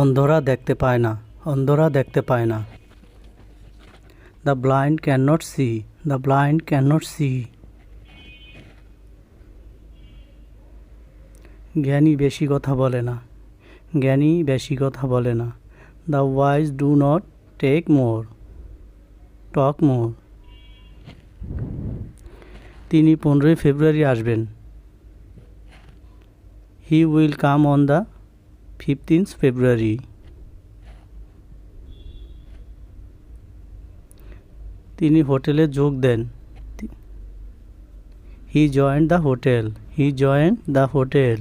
অন্ধরা দেখতে পায় না, অন্ধরা দেখতে পায় না। The blind cannot see, the blind cannot see. জ্ঞানী বেশি কথা বলে না, জ্ঞানী বেশি কথা বলে না। The wise do not take more, talk more. তিনি 15ই ফেব্রুয়ারি আসবেন। He will come on the 15th February. তিনি হোটেলে যোগ দেন। He joint the hotel, he joint the hotel.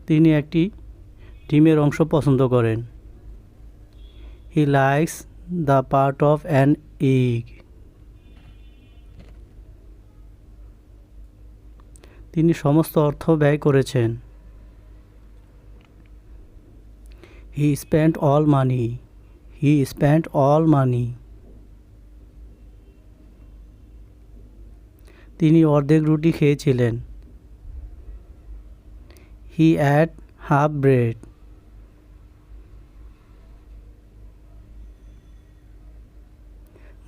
তিনি একটি ডিমের অংশ পছন্দ করেন। He likes the part of an egg. তিনি সমস্ত অর্থ ব্যয় করেছেন। He spent all money, he spent all money. তিনি অর্ধেক রুটি খেয়েছিলেন। He ate half bread.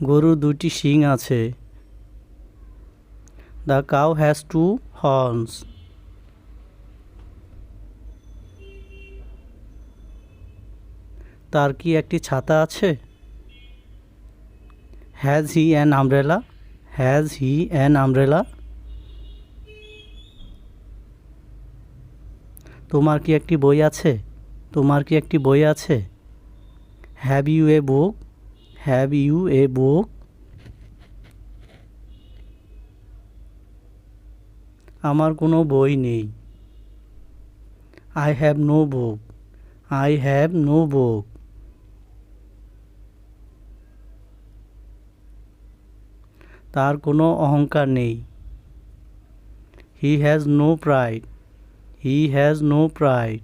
গরুর 2টি শিং আছে। The cow has 2 horns. তার কি একটি ছাতা আছে? Has he an umbrella, has he an umbrella. তোমার কি একটি বই আছে? তোমার কি একটি বই আছে? Have you a book, have you a book. আমার কোনো বই নেই। I have no book, I have no book. তার কোনো অহংকার নেই। He has no pride, he has no pride.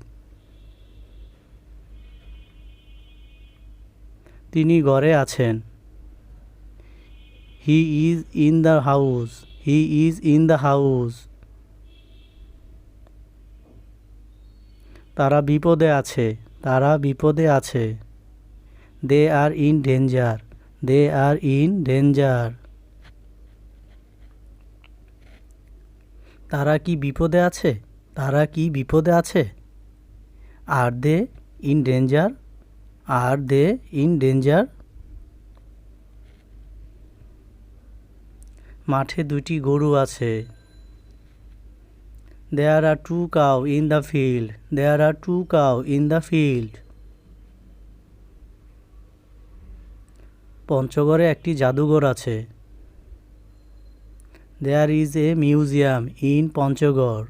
তিনি ঘরে আছেন। He is in the house, he is in the house. তারা বিপদে আছে, তারা বিপদে আছে। They are in danger, they are in danger. তারা কি বিপদে আছে? তারা কি বিপদে আছে? Are they in danger, are they in danger. মাঠে 2টি গরু আছে। There are 2 cow in the field, there are 2 cow in the field. পঞ্চগড়ে একটি জাদুঘর আছে। There is a museum in Panchagarh.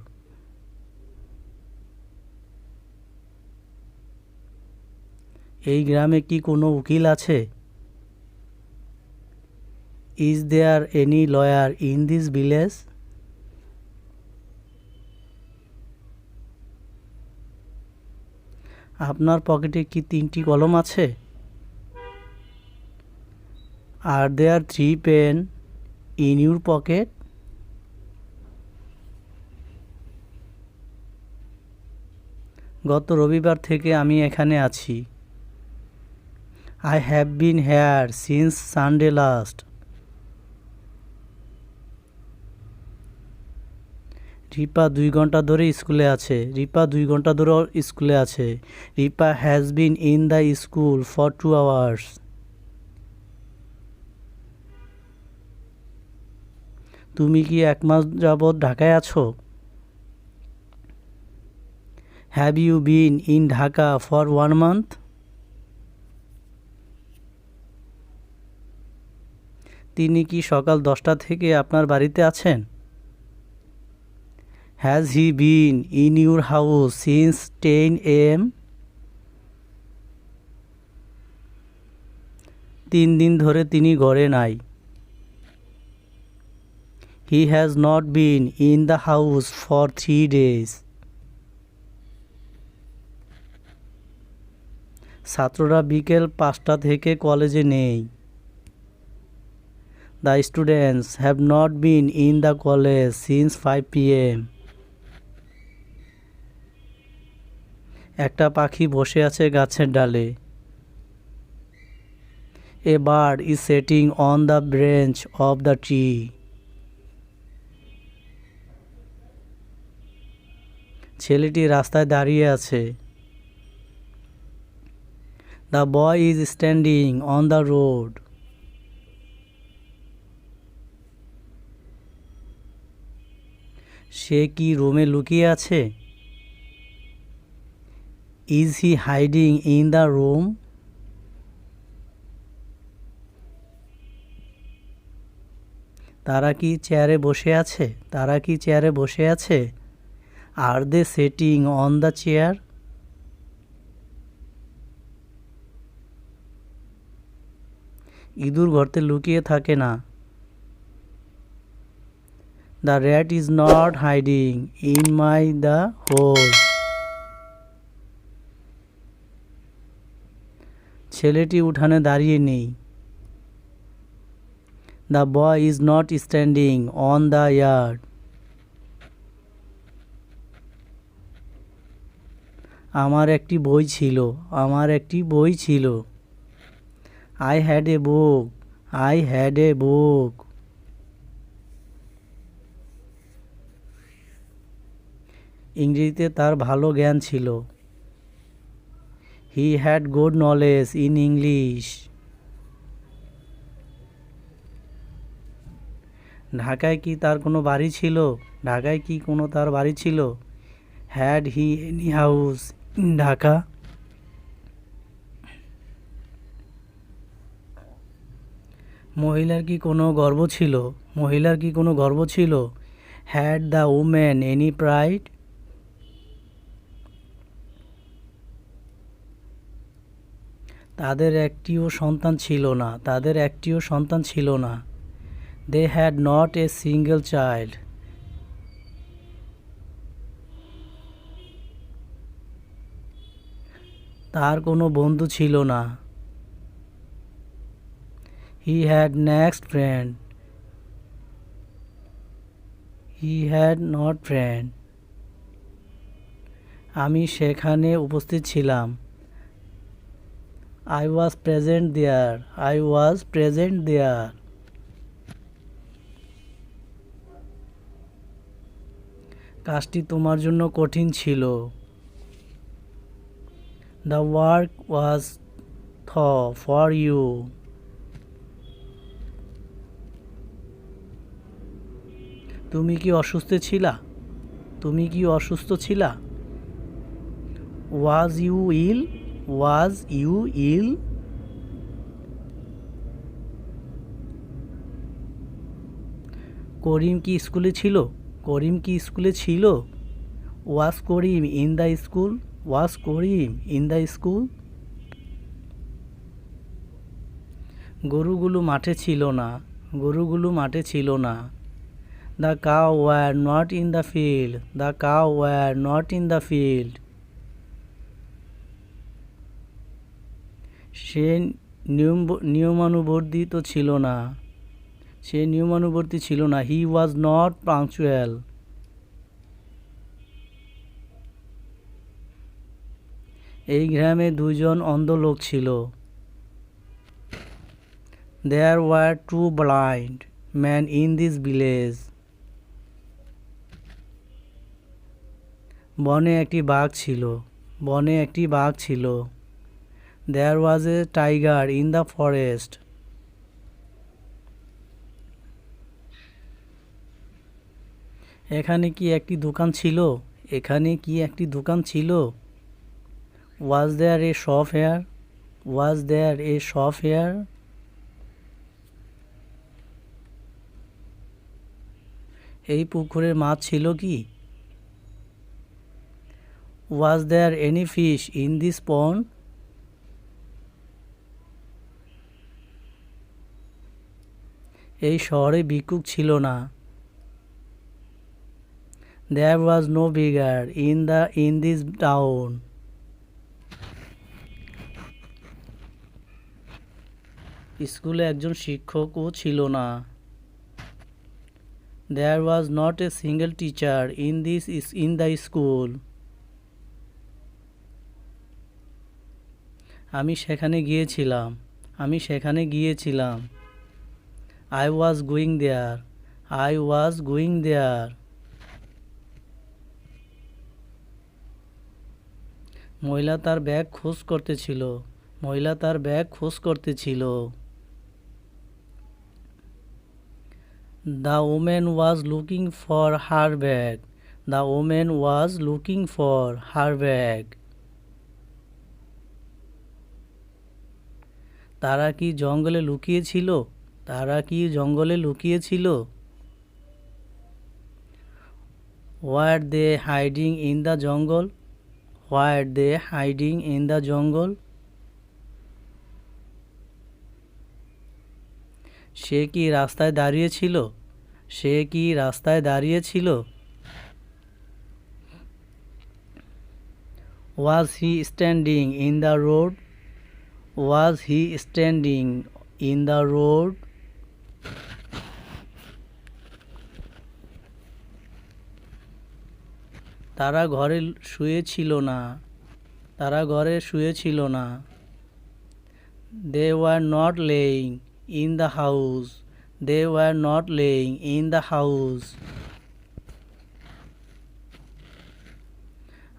এই গ্রামে কি কোনো উকিল আছে? Is there any lawyer in this village? আপনার পকেটে কি 3টি কলম আছে? Are there 3 pen in your pocket? গত রবিবার থেকে আমি এখানে আছি। I have been here since Sunday last. Ripa 2 ঘন্টা ধরে স্কুলে আছে, রিপা 2 ঘন্টা ধরে স্কুলে আছে। Ripa has been in the school for 2 hours. তুমি কি 1 মাস যাবৎ ঢাকায় আছো? Have you been in Dhaka for 1 month? তিনি কি সকাল 10টা থেকে আপনার বাড়িতে আছেন? Has he been in your house since 10 AM? 3 দিন ধরে তিনি ঘরে নাই। He has not been in the house for 3 days. ছাত্ররা বিকেল 5টা থেকে কলেজে নেই। The students have not been in the college since 5 PM. একটা পাখি বসে আছে গাছের ডালে। A bird is sitting on the branch of the tree. ছেলেটি রাস্তায় দাঁড়িয়ে আছে। The boy is standing on the road. সে কি রুমে লুকিয়ে আছে? Is he hiding in the room? তারা কি চেয়ারে বসে আছে? তারা কি চেয়ারে বসে আছে? Are they sitting on the chair? ইঁদুর গর্তে লুকিয়ে থাকে না। The rat is not hiding in the hole. ছেলেটি উঠানে দাঁড়িয়ে নেই। The boy is not standing on the yard. আমার একটি বই ছিল। আমার একটি বই ছিল। I had a book. I had a book. ইংরেজিতে তার ভালো জ্ঞান ছিল। He had good knowledge in English. ঢাকায় কি তার কোনো বাড়ি ছিল? ঢাকায় কি কোনো তার বাড়ি ছিল? Had he any house in Dhaka? মহিলার কি কোনো গর্ব ছিল? মহিলার কি কোনো গর্ব ছিল? Had the woman any pride? তাদের একটিও সন্তান ছিল না। তাদের একটিও সন্তান ছিল না। They had not a single child. তার কোনো বন্ধু ছিল না। He had next friend. He had not friend. আমি সেখানে উপস্থিত ছিলাম। I was present there. I was present there. কাজটি তোমার জন্য কঠিন ছিল। The work was tough for you. তুমি কি অসুস্থ ছিলা? তুমি কি অসুস্থ ছিলা? Was you ill? Was you ill? করিম কি স্কুলে ছিল? করিম কি স্কুলে ছিল? Was Karim in the school? Was Karim in the school? গরুগুলো মাঠে ছিল না। গরুগুলো মাঠে ছিল না। The cow were not in the field. The cow were not in the field. সে নিয়মানুবর্তিত ছিল না। সে নিয়মানুবর্তী ছিল না। He was not punctual. এই গ্রামে দুইজন অন্ধ লোক ছিল। There were two blind men in this village. বনে একটি বাঘ ছিল। বনে একটি বাঘ ছিল। There was a tiger in the forest. এখানে কি একটি দোকান ছিল? এখানে কি একটি দোকান ছিল? Was there a shop here? Was there a shop here? এই পুকুরে মাছ ছিল কি? Was there any fish in this pond? এই শহরে ভিক্ষুক ছিল না। There was no beggar in this town. স্কুলে একজন শিক্ষকও ছিল না। There was not a single teacher in the school. আমি সেখানে গিয়েছিলাম। আমি সেখানে গিয়েছিলাম। I was going there. I was going there. মহিলা তার ব্যাগ খোঁজ করতেছিল। মহিলা তার ব্যাগ খোঁজ করতেছিল। The woman was looking for her bag. The woman was looking for her bag. তারা কি জঙ্গলে লুকিয়েছিল? তারা কি জঙ্গলে লুকিয়েছিল? Were they hiding in the jungle? Were they hiding in the jungle? সে কি রাস্তায় দাঁড়িয়েছিল? সে কি রাস্তায় দাঁড়িয়েছিল? Was he standing in the road? Was he standing in the road? তারা ঘরে শুয়েছিল না। তারা ঘরে শুয়েছিল না। They were not laying in the house. They were not laying in the house.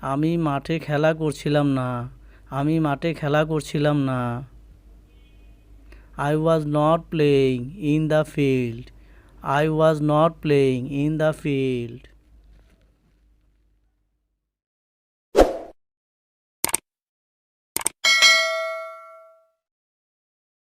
আমি মাঠে খেলা করছিলাম না। আমি মাঠে খেলা করছিলাম না। I was not playing in the field. I was not playing in the field.